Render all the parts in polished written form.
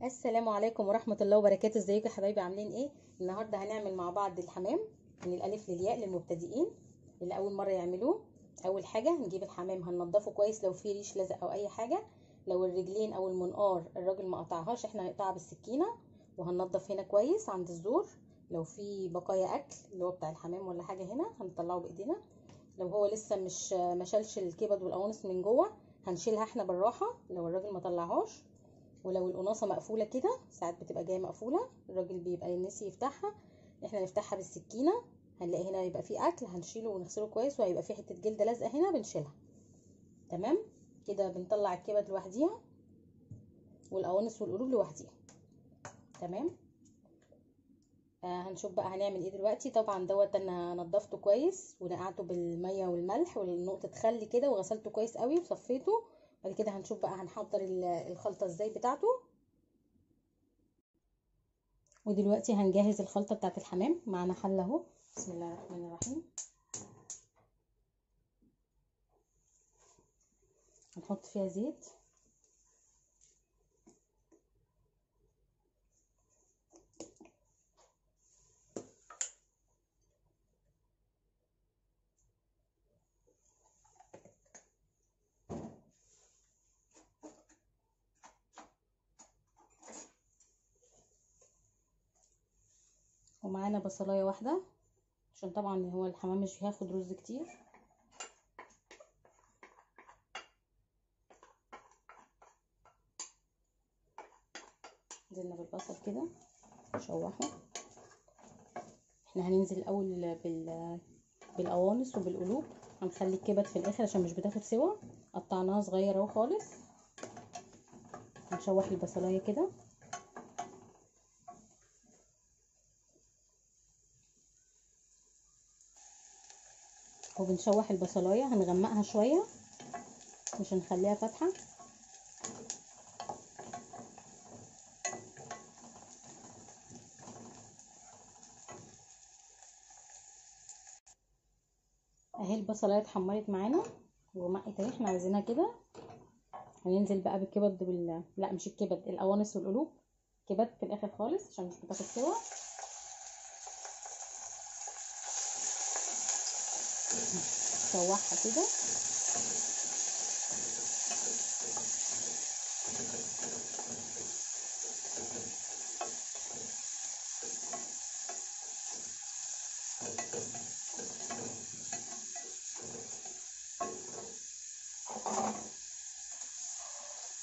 السلام عليكم ورحمة الله وبركاته. ازيكم يا حبايبي، عاملين ايه؟ النهاردة هنعمل مع بعض الحمام من الألف للياء للمبتدئين اللي أول مرة يعملوه. أول حاجة هنجيب الحمام هننضفه كويس لو فيه ريش لزق أو أي حاجة. لو الرجلين أو المنقار الراجل ما قطعهاش احنا هنقطعها بالسكينة، وهننضف هنا كويس عند الزور. لو في بقايا أكل اللي هو بتاع الحمام ولا حاجة هنا هنطلعه بإيدينا. لو هو لسه مش مشالش الكبد والقوانص من جوه هنشيلها احنا بالراحة لو الراجل ما طلعهاش. ولو القناصه مقفوله كده ساعات بتبقى جايه مقفوله الراجل بيبقى نسي يفتحها، احنا نفتحها بالسكينه. هنلاقي هنا يبقى فيه اكل هنشيله ونغسله كويس، وهيبقى فيه حته جلد لازقه هنا بنشيلها. تمام كده بنطلع الكبد لوحديها والقوانص والقلوب لوحديها. تمام. هنشوف بقى هنعمل ايه دلوقتي. طبعا دوت انا نضفته كويس ونقعته بالميه والملح ونقطه خل كده وغسلته كويس قوي وصفيته. بعد كده هنشوف بقى هنحضر الخلطه ازاي بتاعته. ودلوقتي هنجهز الخلطة بتاعت الحمام. معانا حلة اهو، بسم الله الرحمن الرحيم. هنحط فيها زيت، ومعانا بصلاية واحدة عشان طبعا هو الحمام مش هياخد رز كتير. نزلنا بالبصل كده نشوحه. احنا هننزل الاول بالقوانص وبالقلوب، هنخلي الكبد في الاخر عشان مش بتاخد سوا. قطعناها صغيره اهو خالص. هنشوح البصلايه كده، وبنشوح البصلايه هنغمقها شويه مش هنخليها فاتحه. اهي البصلايه اتحمرت معانا وغمقت اهي، احنا عايزينها كده. هننزل بقى بالكبد لا مش الكبد، القوانص والقلوب. كبد في الاخر خالص عشان مش بتاخد سوا. نشوحها كده.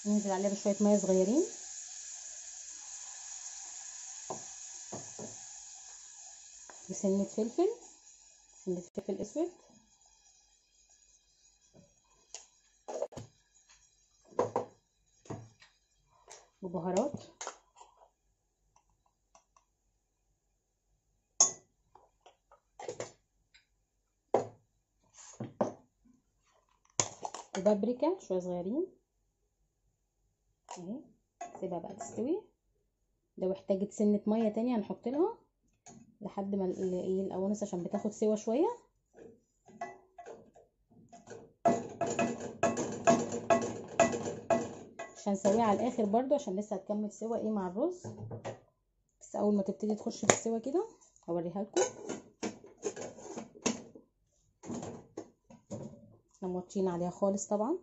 ننزل عليها بشويه ميه صغيرين، وسنه فلفل، سنه فلفل اسود، وبهارات. وبابريكا شويه صغيرين اهي. سيبها بقى تستوي. لو احتاجت سنه ميه تانية هنحط لها لحد ما القوانص عشان بتاخد سوا شويه. مش هنسويها على الاخر برضو عشان لسه هتكمل سوا ايه مع الرز، بس اول ما تبتدي تخش في السوا كده هوريها لكم. احنا موطيين عليها خالص طبعا.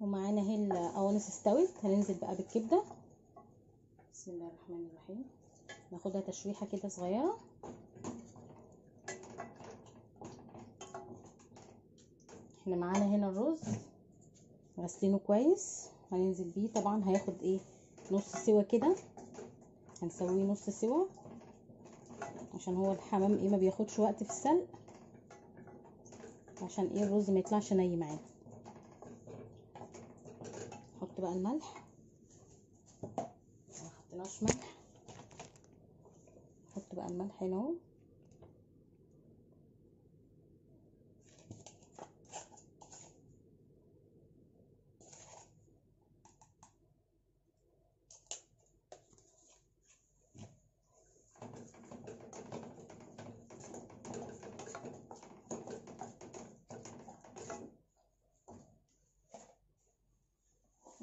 ومعانا اهي القوانص استوت. هننزل بقى بالكبده، بسم الله الرحمن الرحيم. ناخدها تشويحه كده صغيره. احنا معانا هنا الرز غسلينه كويس، هننزل بيه. طبعا هياخد ايه نص سوا كده، هنسويه نص سوا عشان هو الحمام ايه ما بياخدش وقت في السلق، عشان ايه الرز ما يطلعش ني معانا. نحط بقى الملح، ما حطيناش ملح. نحط بقى الملح هنا اهو.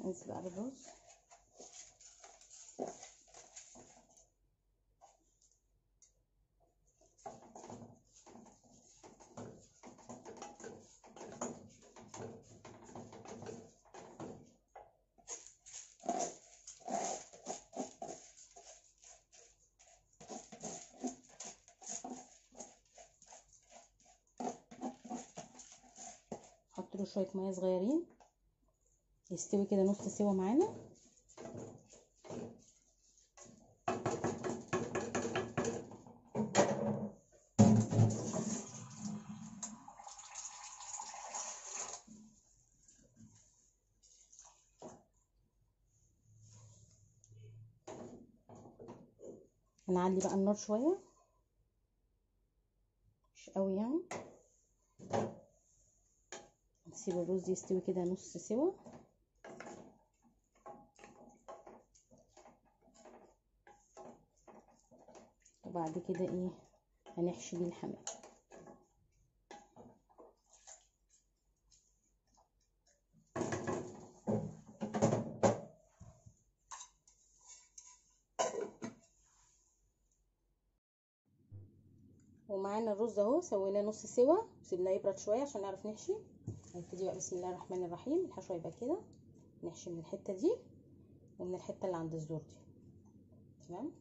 انزل بقى بالرز. احط له شويه ميه صغيرين يستوي كده نص سوا معانا. هنعلي بقى النار شويه، مش قوي يعني، نسيب الرز يستوي كده نص سوا. وبعد كده ايه هنحشي بيه الحمام. ومعانا الرز اهو سويناه نص سوا وسيبناه يبرد شويه عشان نعرف نحشي. هنبتدي بقى بسم الله الرحمن الرحيم. الحشوه يبقى كده، نحشي من الحته دي ومن الحته اللي عند الزور دي. تمام.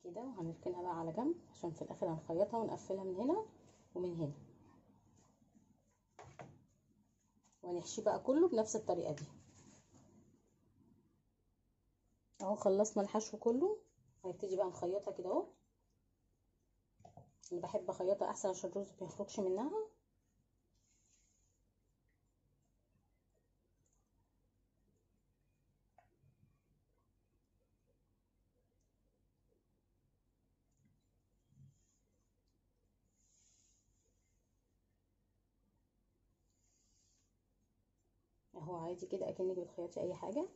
كده وهنركنها بقى على جنب عشان في الاخر هنخيطها ونقفلها من هنا ومن هنا، ونحشي بقى كله بنفس الطريقه دي. اهو خلصنا الحشو كله. هنبتدي بقى نخيطها كده اهو. انا بحب اخيطها احسن عشان الرز ما يخرجش منها. اهو عادي كده اكنك بتخيطي اي حاجه.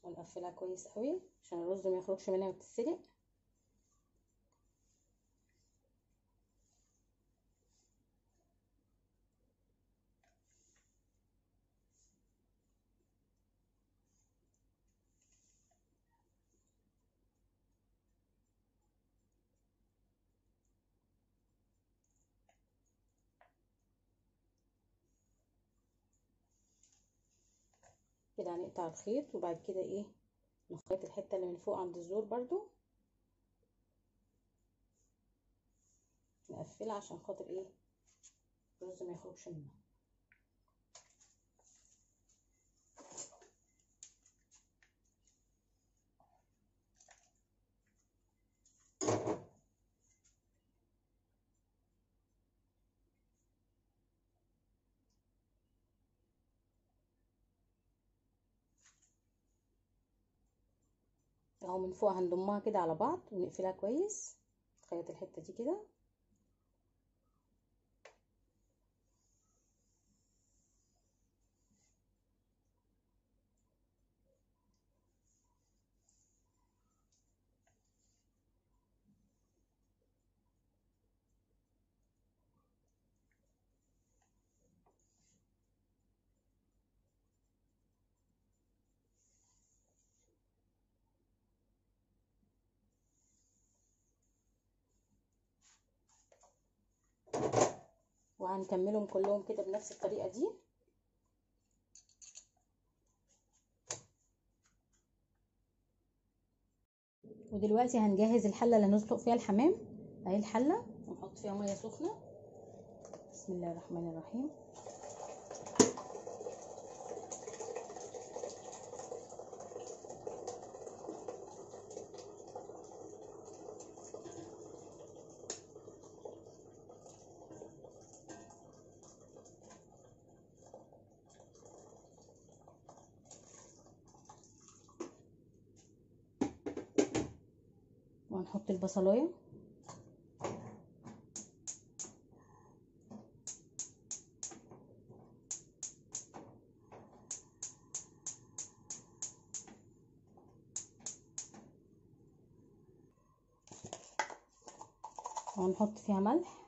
ونقفلها كويس قوي عشان الرز ما يخرجش منها وتتسلق. كده هنقطع الخيط، وبعد كده ايه نخيط الحته اللي من فوق عند الزور برضو نقفلها عشان خاطر ايه الرز ما يخرجش منها. اهو من فوق هنضمها كده على بعض ونقفلها كويس، نخيط الحته دي كده. وهنكملهم كلهم كده بنفس الطريقه دي. ودلوقتي هنجهز الحله اللي هنسلق فيها الحمام. اهي الحله ونحط فيها ميه سخنه. بسم الله الرحمن الرحيم. وهنحط البصلايه وهنحط فيها ملح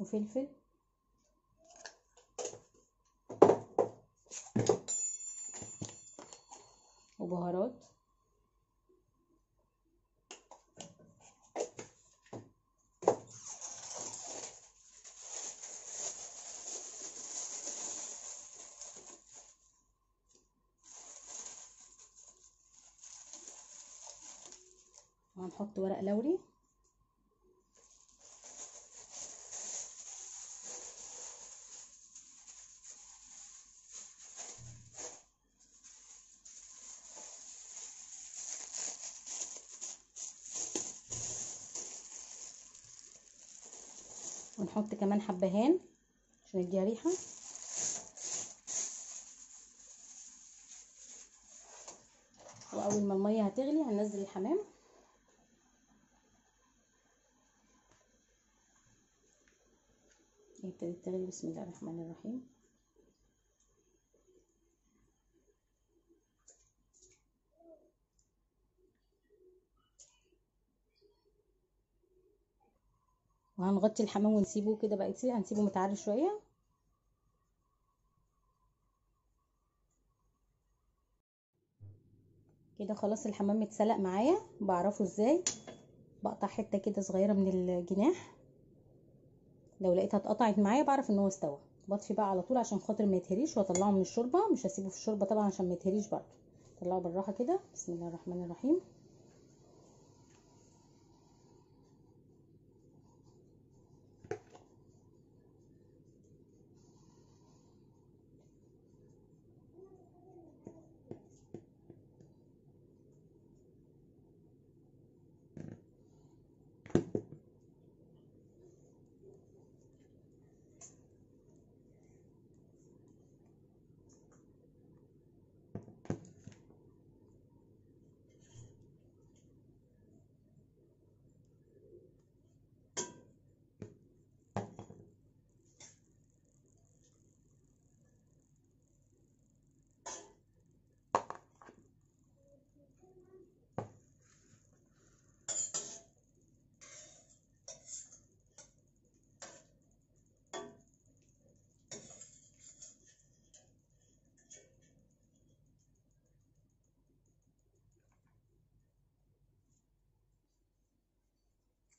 وفلفل وبهارات. وهنحط ورق لوري ونحط كمان حبهان عشان يديها ريحه. واول ما الميه هتغلي هننزل الحمام. ابتدت تغلي. بسم الله الرحمن الرحيم. وهنغطي الحمام ونسيبه كده بقى يتسلق، هنسيبه متعري شويه. كده خلاص الحمام اتسلق معايا. بعرفه ازاي؟ بقطع حته كده صغيره من الجناح، لو لقيتها اتقطعت معايا بعرف ان هو استوى. بطفي بقى على طول عشان خاطر ما يتهريش، واطلعه من الشوربه. مش هسيبه في الشوربه طبعا عشان ما يتهريش برضه. طلعه بالراحه كده. بسم الله الرحمن الرحيم.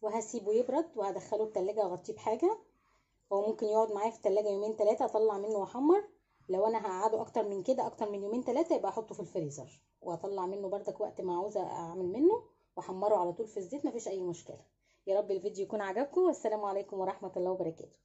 وهسيبه يبرد وهدخله التلاجة واغطيه بحاجة. هو ممكن يقعد معايا في التلاجة يومين 3، اطلع منه واحمر. لو انا هقعده اكتر من كده، اكتر من يومين 3، يبقى احطه في الفريزر واطلع منه بردك وقت ما عاوزه اعمل منه، واحمره على طول في الزيت، مفيش اي مشكله. يا رب الفيديو يكون عجبكم، والسلام عليكم ورحمه الله وبركاته.